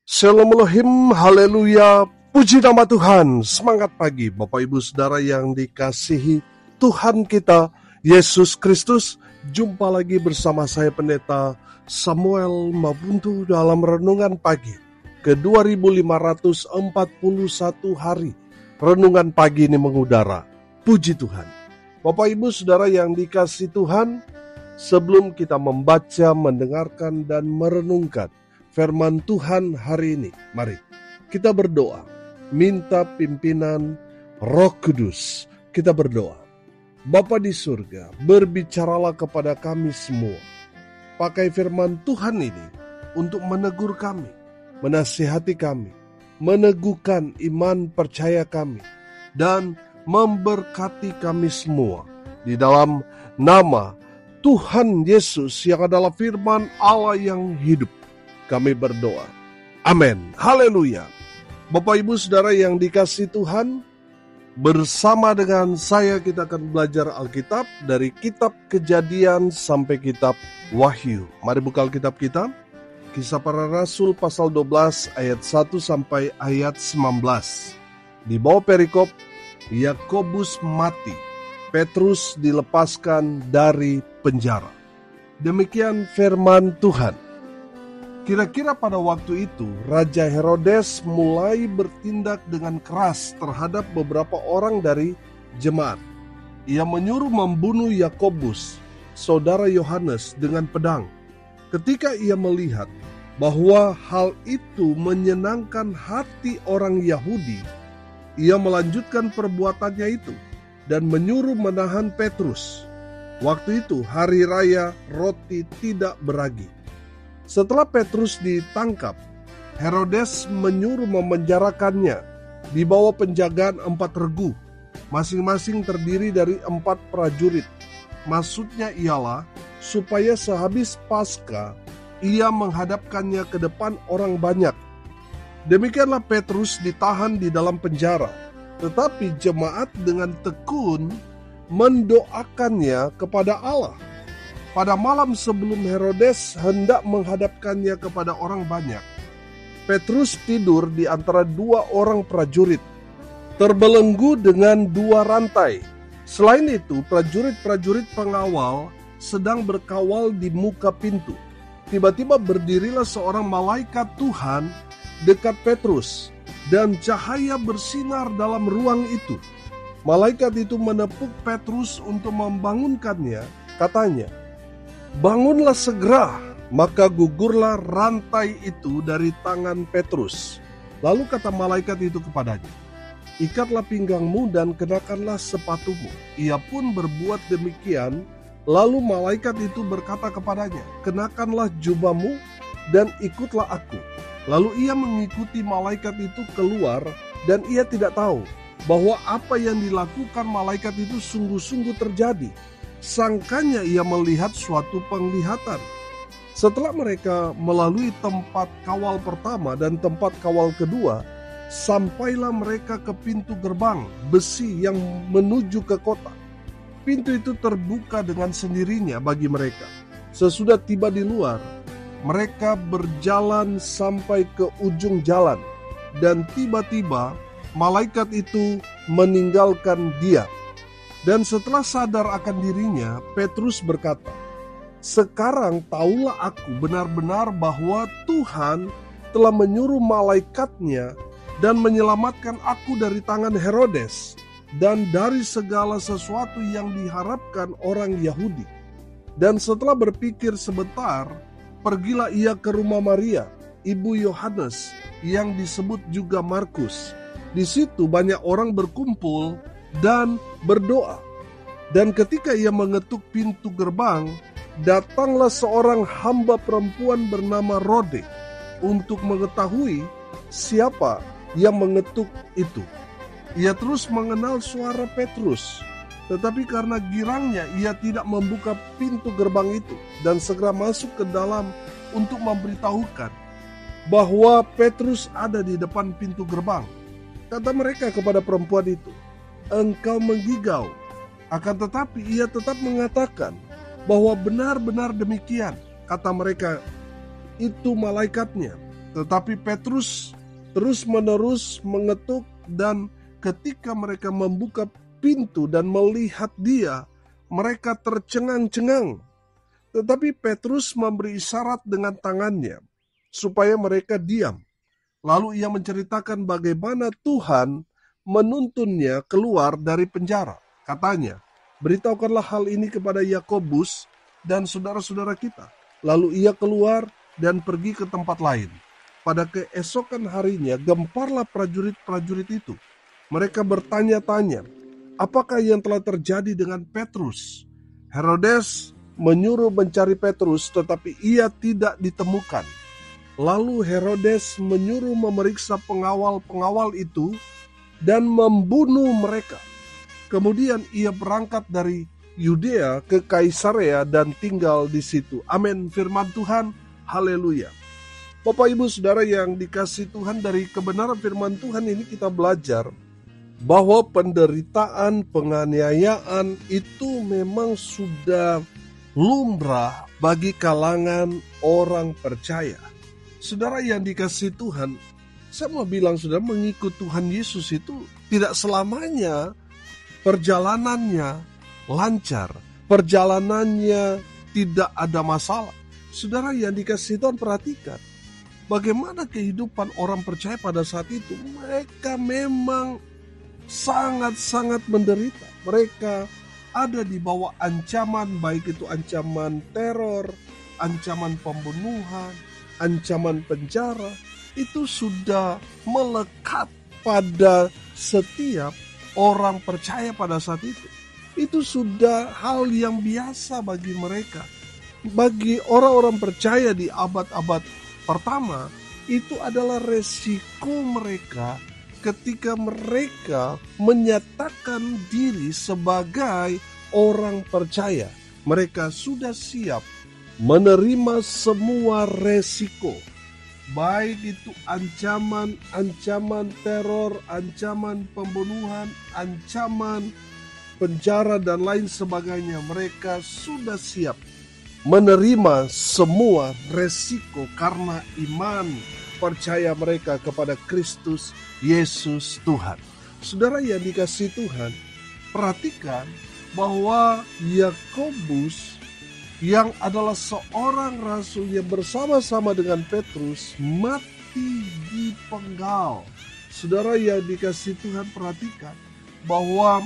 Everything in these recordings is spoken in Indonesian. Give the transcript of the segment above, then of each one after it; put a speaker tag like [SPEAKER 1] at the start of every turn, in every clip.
[SPEAKER 1] Shalom Elohim, haleluya, puji nama Tuhan. Semangat pagi Bapak Ibu Saudara yang dikasihi Tuhan kita Yesus Kristus. Jumpa lagi bersama saya Pendeta Samuel Mabuntu dalam renungan pagi ke 2541 hari. Renungan pagi ini mengudara, puji Tuhan. Bapak Ibu Saudara yang dikasihi Tuhan, sebelum kita membaca, mendengarkan dan merenungkan firman Tuhan hari ini, mari kita berdoa, minta pimpinan Roh Kudus. Kita berdoa. Bapa di surga, berbicaralah kepada kami semua. Pakai firman Tuhan ini untuk menegur kami, menasihati kami, meneguhkan iman percaya kami, dan memberkati kami semua. Di dalam nama Tuhan Yesus yang adalah firman Allah yang hidup, kami berdoa. Amin. Haleluya. Bapak Ibu Saudara yang dikasihi Tuhan, bersama dengan saya kita akan belajar Alkitab dari kitab Kejadian sampai kitab Wahyu. Mari buka Alkitab kita. Kisah Para Rasul pasal 12 ayat 1 sampai ayat 19. Di bawah perikop, Yakobus mati. Petrus dilepaskan dari penjara. Demikian firman Tuhan. Kira-kira pada waktu itu, Raja Herodes mulai bertindak dengan keras terhadap beberapa orang dari jemaat. Ia menyuruh membunuh Yakobus, saudara Yohanes, dengan pedang. Ketika ia melihat bahwa hal itu menyenangkan hati orang Yahudi, ia melanjutkan perbuatannya itu dan menyuruh menahan Petrus. Waktu itu hari raya roti tidak beragi. Setelah Petrus ditangkap, Herodes menyuruh memenjarakannya di bawah penjagaan 4 regu, masing-masing terdiri dari 4 prajurit. Maksudnya ialah supaya sehabis Paskah ia menghadapkannya ke depan orang banyak. Demikianlah Petrus ditahan di dalam penjara, tetapi jemaat dengan tekun mendoakannya kepada Allah. Pada malam sebelum Herodes hendak menghadapkannya kepada orang banyak, Petrus tidur di antara 2 orang prajurit, terbelenggu dengan 2 rantai. Selain itu, prajurit-prajurit pengawal sedang berkawal di muka pintu. Tiba-tiba berdirilah seorang malaikat Tuhan dekat Petrus, dan cahaya bersinar dalam ruang itu. Malaikat itu menepuk Petrus untuk membangunkannya, katanya, "Bangunlah segera." Maka gugurlah rantai itu dari tangan Petrus. Lalu kata malaikat itu kepadanya, "Ikatlah pinggangmu dan kenakanlah sepatumu." Ia pun berbuat demikian. Lalu malaikat itu berkata kepadanya, "Kenakanlah jubahmu dan ikutlah aku." Lalu ia mengikuti malaikat itu keluar, dan ia tidak tahu bahwa apa yang dilakukan malaikat itu sungguh-sungguh terjadi. Sangkanya ia melihat suatu penglihatan. Setelah mereka melalui tempat kawal pertama dan tempat kawal kedua, sampailah mereka ke pintu gerbang besi yang menuju ke kota. Pintu itu terbuka dengan sendirinya bagi mereka. Sesudah tiba di luar, mereka berjalan sampai ke ujung jalan, dan tiba-tiba malaikat itu meninggalkan dia. Dan setelah sadar akan dirinya, Petrus berkata, "Sekarang taulah aku benar-benar bahwa Tuhan telah menyuruh malaikatnya dan menyelamatkan aku dari tangan Herodes dan dari segala sesuatu yang diharapkan orang Yahudi." Dan setelah berpikir sebentar, pergilah ia ke rumah Maria, ibu Yohanes, yang disebut juga Markus. Di situ banyak orang berkumpul dan berdoa. Dan ketika ia mengetuk pintu gerbang, datanglah seorang hamba perempuan bernama Rode untuk mengetahui siapa yang mengetuk itu. Ia terus mengenal suara Petrus, tetapi karena girangnya ia tidak membuka pintu gerbang itu dan segera masuk ke dalam untuk memberitahukan bahwa Petrus ada di depan pintu gerbang. Kata mereka kepada perempuan itu, "Engkau menggigau." Akan tetapi ia tetap mengatakan bahwa benar-benar demikian. Kata mereka, "Itu malaikatnya." Tetapi Petrus terus-menerus mengetuk, dan ketika mereka membuka pintu dan melihat dia, mereka tercengang-cengang. Tetapi Petrus memberi isyarat dengan tangannya supaya mereka diam. Lalu ia menceritakan bagaimana Tuhan menuntunnya keluar dari penjara. Katanya, beritahukanlah hal ini kepada Yakobus dan saudara-saudara kita. Lalu ia keluar dan pergi ke tempat lain. Pada keesokan harinya, gemparlah prajurit-prajurit itu. Mereka bertanya-tanya, apakah yang telah terjadi dengan Petrus? Herodes menyuruh mencari Petrus, tetapi ia tidak ditemukan. Lalu Herodes menyuruh memeriksa pengawal-pengawal itu dan membunuh mereka. Kemudian ia berangkat dari Yudea ke Kaisarea dan tinggal di situ. Amin. Firman Tuhan. Haleluya. Bapak Ibu Saudara yang dikasihi Tuhan, dari kebenaran firman Tuhan ini kita belajar bahwa penderitaan, penganiayaan itu memang sudah lumrah bagi kalangan orang percaya. Saudara yang dikasihi Tuhan, saya mau bilang saudara, mengikut Tuhan Yesus itu tidak selamanya perjalanannya lancar, perjalanannya tidak ada masalah. Saudara yang dikasihi Tuhan, perhatikan bagaimana kehidupan orang percaya pada saat itu. Mereka memang sangat-sangat menderita. Mereka ada di bawah ancaman, baik itu ancaman teror, ancaman pembunuhan, ancaman penjara. Itu sudah melekat pada setiap orang percaya pada saat itu. Itu sudah hal yang biasa bagi mereka. Bagi orang-orang percaya di abad-abad pertama, itu adalah resiko mereka ketika mereka menyatakan diri sebagai orang percaya. Mereka sudah siap menerima semua resiko, baik itu ancaman teror, ancaman pembunuhan, ancaman penjara dan lain sebagainya. Mereka sudah siap menerima semua resiko karena iman percaya mereka kepada Kristus Yesus Tuhan. Saudara yang dikasihi Tuhan, perhatikan bahwa Yakobus yang adalah seorang rasul yang bersama-sama dengan Petrus mati dipenggal. Saudara yang dikasihi Tuhan, perhatikan bahwa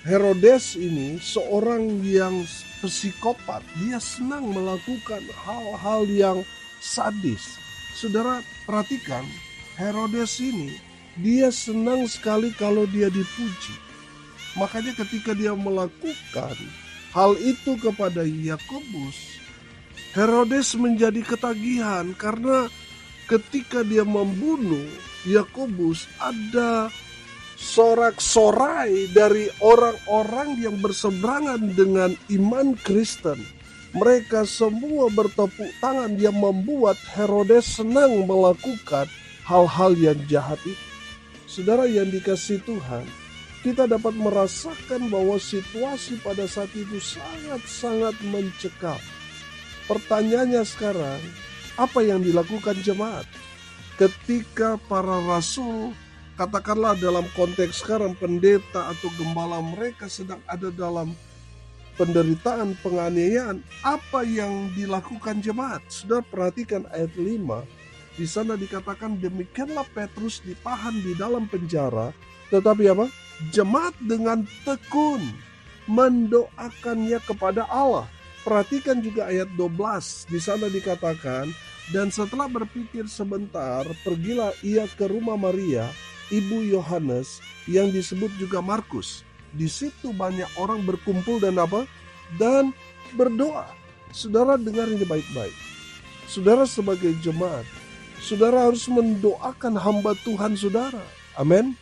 [SPEAKER 1] Herodes ini seorang yang psikopat. Dia senang melakukan hal-hal yang sadis. Saudara perhatikan, Herodes ini dia senang sekali kalau dia dipuji. Makanya ketika dia melakukan hal itu kepada Yakobus, Herodes menjadi ketagihan karena ketika dia membunuh Yakobus ada sorak-sorai dari orang-orang yang berseberangan dengan iman Kristen. Mereka semua bertepuk tangan yang membuat Herodes senang melakukan hal-hal yang jahat itu. Saudara yang dikasihi Tuhan, kita dapat merasakan bahwa situasi pada saat itu sangat-sangat mencekam. Pertanyaannya sekarang, apa yang dilakukan jemaat? Ketika para rasul, katakanlah dalam konteks sekarang pendeta atau gembala, mereka sedang ada dalam penderitaan, penganiayaan, apa yang dilakukan jemaat? Sudah perhatikan ayat 5, di sana dikatakan demikianlah Petrus ditahan di dalam penjara, tetapi apa? Jemaat dengan tekun mendoakannya kepada Allah. Perhatikan juga ayat 12, di sana dikatakan, dan setelah berpikir sebentar, pergilah ia ke rumah Maria, ibu Yohanes, yang disebut juga Markus. Di situ banyak orang berkumpul dan apa? Dan berdoa. Saudara dengar ini baik-baik. Saudara sebagai jemaat, saudara harus mendoakan hamba Tuhan saudara. Amin.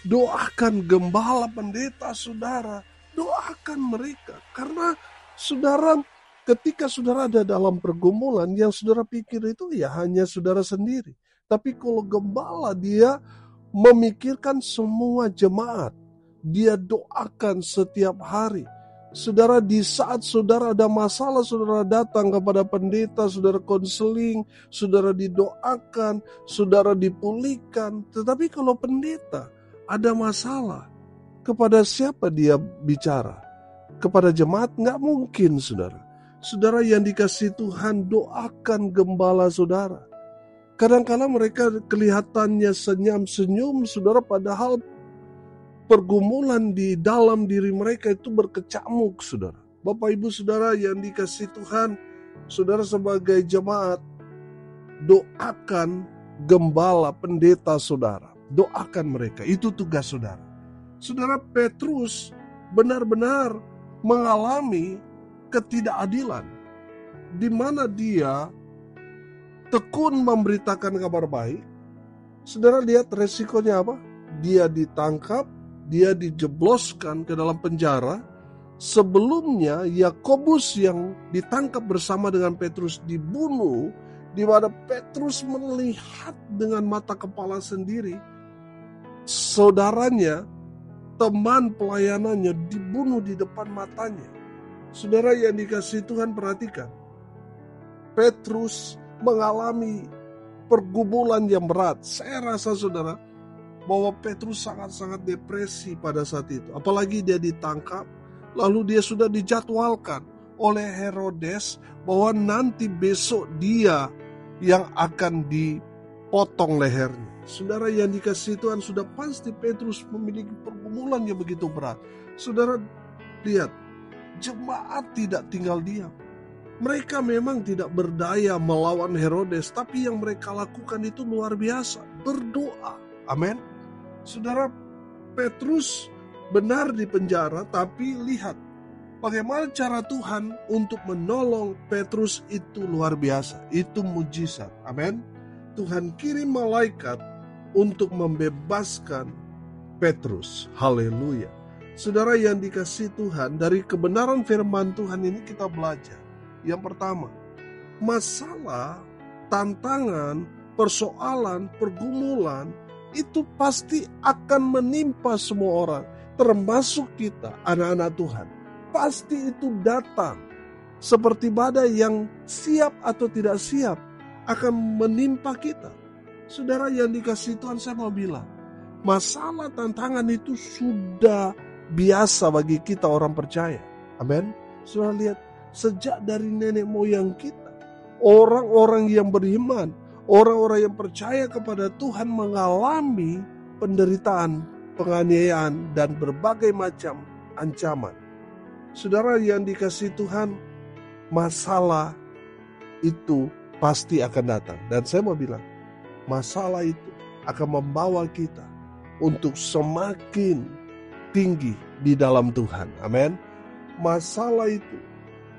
[SPEAKER 1] Doakan gembala, pendeta saudara. Doakan mereka. Karena saudara, ketika saudara ada dalam pergumulan, yang saudara pikir itu ya hanya saudara sendiri. Tapi kalau gembala, dia memikirkan semua jemaat. Dia doakan setiap hari. Saudara, di saat saudara ada masalah, saudara datang kepada pendeta, saudara konseling, saudara didoakan, saudara dipulihkan. Tetapi kalau pendeta ada masalah, kepada siapa dia bicara? Kepada jemaat? Nggak mungkin, saudara. Saudara yang dikasihi Tuhan, doakan gembala saudara. Kadang-kala mereka kelihatannya senyum-senyum, saudara, padahal pergumulan di dalam diri mereka itu berkecamuk, saudara. Bapak Ibu Saudara yang dikasihi Tuhan, saudara sebagai jemaat, doakan gembala pendeta saudara. Doakan mereka, itu tugas saudara. Saudara, Petrus benar-benar mengalami ketidakadilan, di mana dia tekun memberitakan kabar baik. Saudara lihat resikonya apa? Dia ditangkap, dia dijebloskan ke dalam penjara. Sebelumnya Yakobus yang ditangkap bersama dengan Petrus dibunuh, di mana Petrus melihat dengan mata kepala sendiri saudaranya, teman pelayanannya dibunuh di depan matanya. Saudara yang dikasihi Tuhan, perhatikan. Petrus mengalami pergumulan yang berat. Saya rasa saudara bahwa Petrus sangat-sangat depresi pada saat itu. Apalagi dia ditangkap, lalu dia sudah dijadwalkan oleh Herodes bahwa nanti besok dia yang akan dipotong lehernya. Saudara yang dikasihi Tuhan, sudah pasti Petrus memiliki pergumulan yang begitu berat. Saudara lihat, jemaat tidak tinggal diam. Mereka memang tidak berdaya melawan Herodes, tapi yang mereka lakukan itu luar biasa, berdoa. Amin. Saudara, Petrus benar di penjara, tapi lihat bagaimana cara Tuhan untuk menolong Petrus itu luar biasa. Itu mujizat. Amin. Tuhan kirim malaikat untuk membebaskan Petrus. Haleluya. Saudara yang dikasihi Tuhan, dari kebenaran firman Tuhan ini kita belajar. Yang pertama, masalah, tantangan, persoalan, pergumulan itu pasti akan menimpa semua orang, termasuk kita, anak-anak Tuhan. Pasti itu datang. Seperti badai yang siap atau tidak siap akan menimpa kita. Saudara yang dikasihi Tuhan, saya mau bilang, masalah tantangan itu sudah biasa bagi kita orang percaya. Amin. Saudara lihat, sejak dari nenek moyang kita, orang-orang yang beriman, orang-orang yang percaya kepada Tuhan mengalami penderitaan, penganiayaan, dan berbagai macam ancaman. Saudara yang dikasihi Tuhan, masalah itu pasti akan datang. Dan saya mau bilang, masalah itu akan membawa kita untuk semakin tinggi di dalam Tuhan. Amin. Masalah itu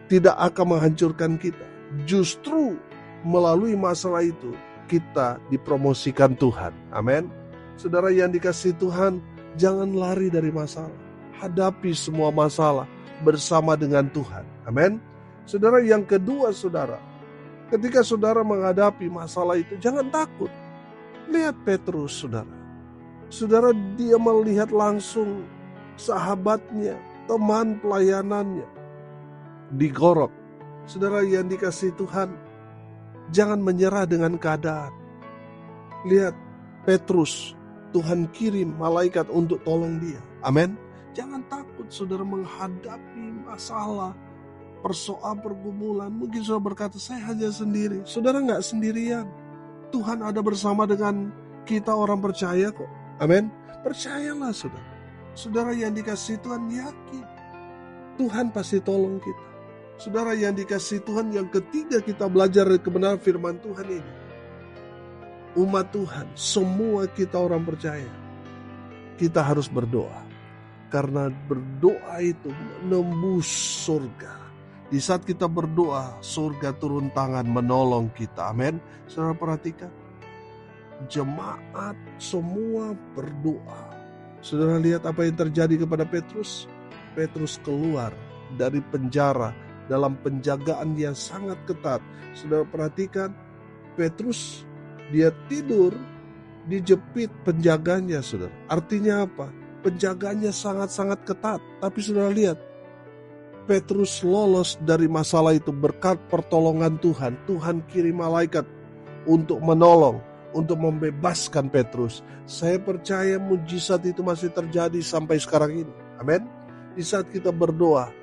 [SPEAKER 1] tidak akan menghancurkan kita. Justru melalui masalah itu kita dipromosikan Tuhan. Amin. Saudara yang dikasihi Tuhan, jangan lari dari masalah. Hadapi semua masalah bersama dengan Tuhan. Amin. Saudara yang kedua, saudara, ketika saudara menghadapi masalah itu, jangan takut. Lihat Petrus, saudara. Saudara, dia melihat langsung sahabatnya, teman pelayanannya digorok. Saudara yang dikasihi Tuhan, jangan menyerah dengan keadaan. Lihat Petrus, Tuhan kirim malaikat untuk tolong dia. Amin. Jangan takut saudara menghadapi masalah, persoalan, pergumulan. Mungkin saudara berkata, saya hanya sendiri. Saudara gak sendirian. Tuhan ada bersama dengan kita orang percaya kok. Amin. Percayalah saudara. Saudara yang dikasihi Tuhan, yakin Tuhan pasti tolong kita. Saudara yang dikasihi Tuhan, yang ketiga kita belajar dari kebenaran firman Tuhan ini. Umat Tuhan, semua kita orang percaya, kita harus berdoa. Karena berdoa itu menembus surga. Di saat kita berdoa, surga turun tangan menolong kita. Amin. Saudara perhatikan, jemaat semua berdoa. Saudara lihat apa yang terjadi kepada Petrus. Petrus keluar dari penjara dalam penjagaan yang sangat ketat. Saudara perhatikan, Petrus dia tidur dijepit penjaganya, saudara. Artinya apa? Penjaganya sangat-sangat ketat. Tapi saudara lihat, Petrus lolos dari masalah itu berkat pertolongan Tuhan. Tuhan kirim malaikat untuk menolong, untuk membebaskan Petrus. Saya percaya mujizat itu masih terjadi sampai sekarang ini. Amin. Di saat kita berdoa,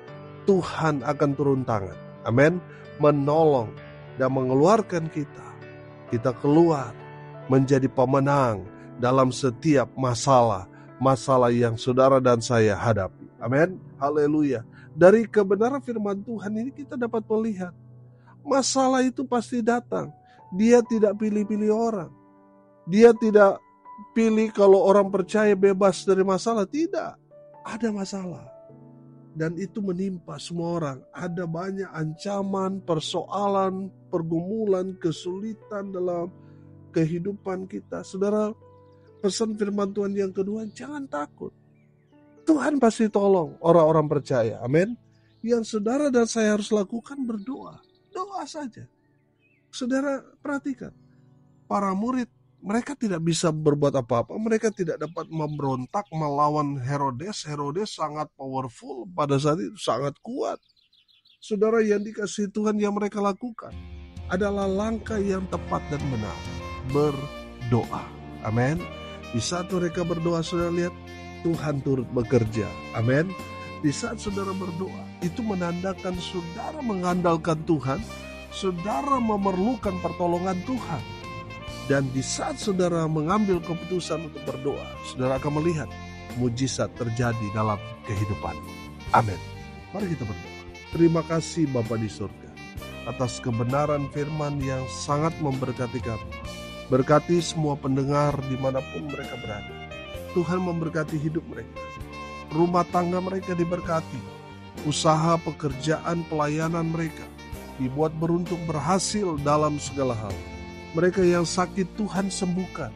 [SPEAKER 1] Tuhan akan turun tangan. Amin. Menolong dan mengeluarkan kita. Kita keluar menjadi pemenang dalam setiap masalah yang saudara dan saya hadapi. Amin. Haleluya. Dari kebenaran firman Tuhan ini kita dapat melihat masalah itu pasti datang. Dia tidak pilih-pilih orang. Dia tidak pilih kalau orang percaya bebas dari masalah. Tidak. Ada masalah. Dan itu menimpa semua orang. Ada banyak ancaman, persoalan, pergumulan, kesulitan dalam kehidupan kita. Saudara, pesan firman Tuhan yang kedua, jangan takut. Tuhan pasti tolong orang-orang percaya. Amin. Yang saudara dan saya harus lakukan berdoa. Doa saja. Saudara perhatikan. Para murid, mereka tidak bisa berbuat apa-apa. Mereka tidak dapat memberontak melawan Herodes. Herodes sangat powerful pada saat itu. Sangat kuat. Saudara, yang dikasihi Tuhan yang mereka lakukan adalah langkah yang tepat dan benar. Berdoa. Amin. Di saat mereka berdoa, saudara lihat, Tuhan turut bekerja. Amin. Di saat saudara berdoa, itu menandakan saudara mengandalkan Tuhan, saudara memerlukan pertolongan Tuhan. Dan di saat saudara mengambil keputusan untuk berdoa, saudara akan melihat mujizat terjadi dalam kehidupan. Amin. Mari kita berdoa. Terima kasih Bapa di surga atas kebenaran firman yang sangat memberkati kami. Berkati semua pendengar dimanapun mereka berada. Tuhan memberkati hidup mereka. Rumah tangga mereka diberkati. Usaha, pekerjaan, pelayanan mereka dibuat beruntung berhasil dalam segala hal. Mereka yang sakit Tuhan sembuhkan.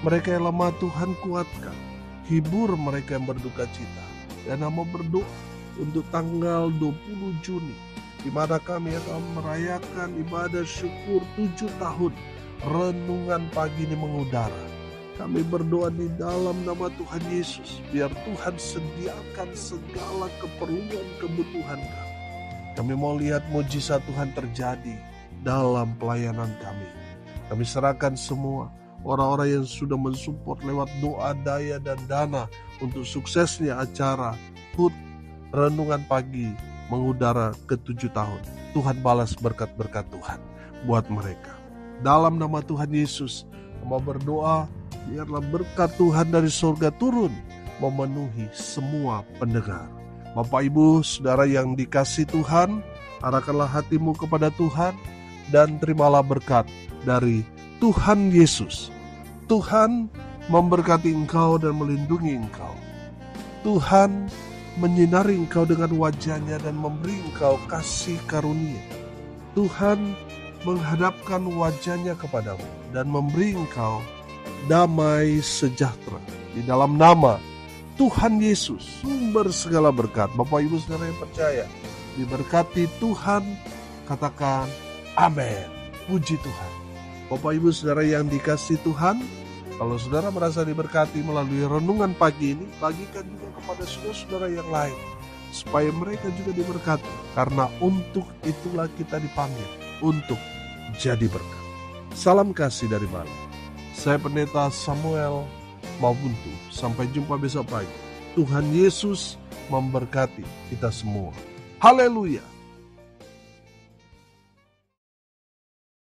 [SPEAKER 1] Mereka yang lemah Tuhan kuatkan. Hibur mereka yang berduka cita. Dan mau berdoa untuk tanggal 20 Juni. Di mana kami akan merayakan ibadah syukur 7 tahun. Renungan pagi ini mengudara. Kami berdoa di dalam nama Tuhan Yesus. Biar Tuhan sediakan segala keperluan kebutuhan kami. Kami mau lihat mujizat Tuhan terjadi dalam pelayanan kami. Kami serahkan semua orang-orang yang sudah mensupport lewat doa, daya, dan dana untuk suksesnya acara HUT Renungan Pagi mengudara ke-7 tahun. Tuhan balas berkat-berkat Tuhan buat mereka. Dalam nama Tuhan Yesus, mau berdoa, biarlah berkat Tuhan dari surga turun memenuhi semua pendengar. Bapak Ibu, saudara yang dikasihi Tuhan, arahkanlah hatimu kepada Tuhan dan terimalah berkat dari Tuhan Yesus. Tuhan memberkati engkau dan melindungi engkau. Tuhan menyinari engkau dengan wajah-Nya dan memberi engkau kasih karunia. Tuhan menghadapkan wajah-Nya kepadamu dan memberi engkau damai sejahtera. Di dalam nama Tuhan Yesus, sumber segala berkat. Bapak Ibu saudara yang percaya, diberkati Tuhan, katakan amin. Puji Tuhan. Bapak Ibu saudara yang dikasihi Tuhan, kalau saudara merasa diberkati melalui renungan pagi ini, bagikan juga kepada saudara-saudara yang lain, supaya mereka juga diberkati. Karena untuk itulah kita dipanggil, untuk jadi berkat. Salam kasih dari Bali. Saya Pendeta Samuel Mabuntu. Sampai jumpa besok pagi. Tuhan Yesus memberkati kita semua. Haleluya.